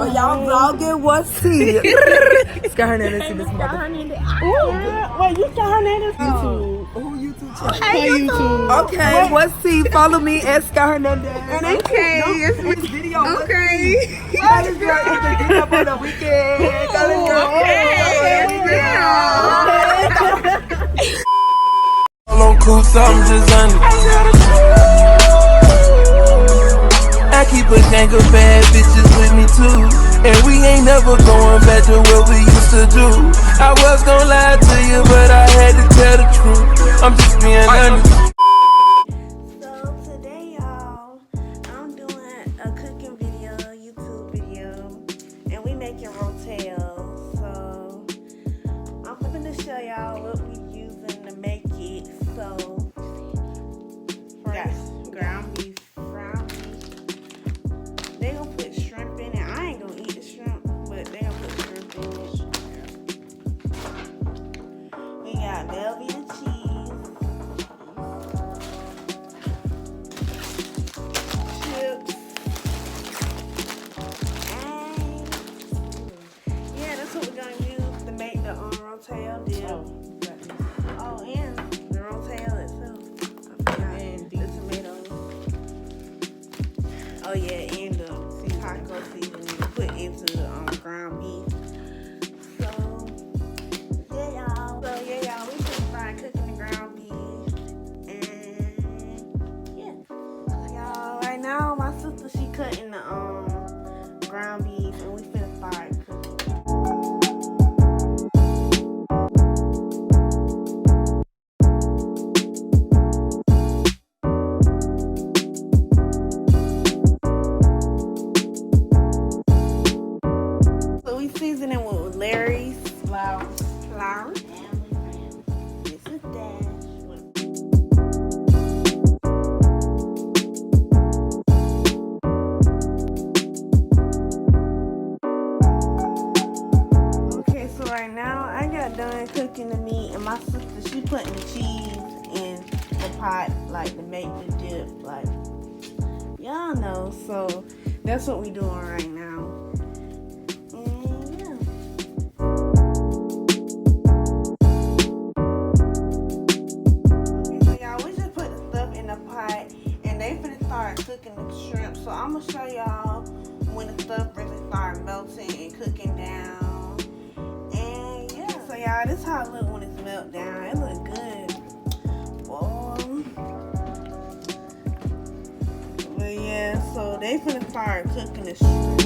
Oh, y'all vlogging? What's he? Sky Hernandez see this mother. Wait, you Sky Hernandez? YouTube. Who YouTube channel? Hey, YouTube. Okay, what's he? Follow me at Sky Hernandez. Okay. This video. Okay. College girl is the get up on the weekend. College girl. All on coops, I'm just under. I keep a gang of bad bitches with me too. And we ain't never going back to what we used to do. I was gonna lie to you, but I had to tell the truth. I'm just being honest. So today, y'all, I'm doing a cooking video, YouTube video, and we making rotel. So I'm gonna show y'all what we using to make it. So first, ground beef. They gonna put shrimp in it. I ain't gonna eat the shrimp, but they gonna put shrimp in it. We got Belgian cheese, chips, and yeah, that's what we're gonna use to make the rotel dip. Oh, and the rotel itself. I forgot. And the tomatoes. Oh yeah, and the taco seasoning to put into the ground beef. So yeah, y'all, we just started cooking the ground beef, and yeah, y'all. Right now, my sister she cutting the ground beef, and we finna start cooking. Seasoning with Larry's flour. This is Dash. Okay, so right now I got done cooking the meat, and my sister she putting the cheese in the pot, like to make the dip, like y'all know. So that's what we doing right now. Cooking the shrimp, so I'm gonna show y'all when the stuff really start melting and cooking down. And yeah, so y'all, this is how it look when it's melt down. It look good. But yeah, so they finna start cooking the shrimp.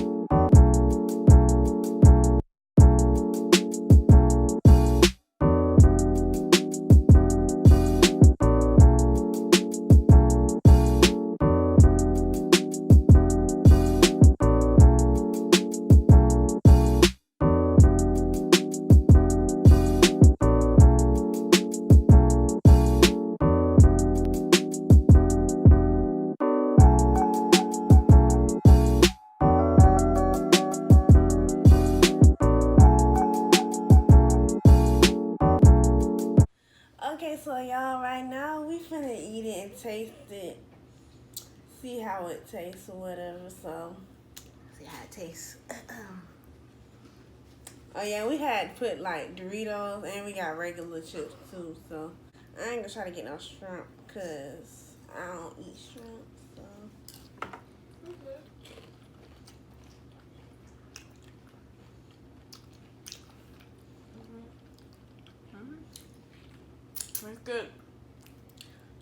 Okay, so y'all, right now we finna eat it and taste it. See how it tastes or whatever, so. See how it tastes. Oh yeah, we had put like Doritos and we got regular chips too, so. I ain't gonna try to get no shrimp cause I don't eat shrimp, so. It's good.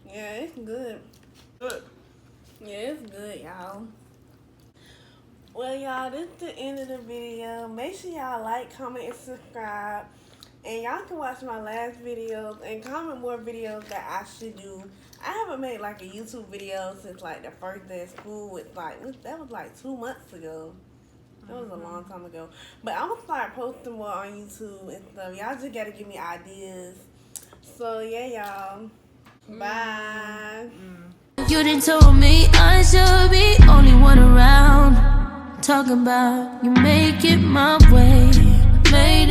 Yeah, it's good. Good. Yeah, it's good, y'all. Well, y'all, this is the end of the video. Make sure y'all like, comment, and subscribe. And y'all can watch my last videos and comment more videos that I should do. I haven't made like a YouTube video since like the first day of school. With like that was like 2 months ago. That was a long time ago. But I'm gonna start posting more on YouTube and stuff. Y'all just gotta give me ideas. So yeah, y'all. Bye. You done told me I should be only one around. Talking about you make it my way. Made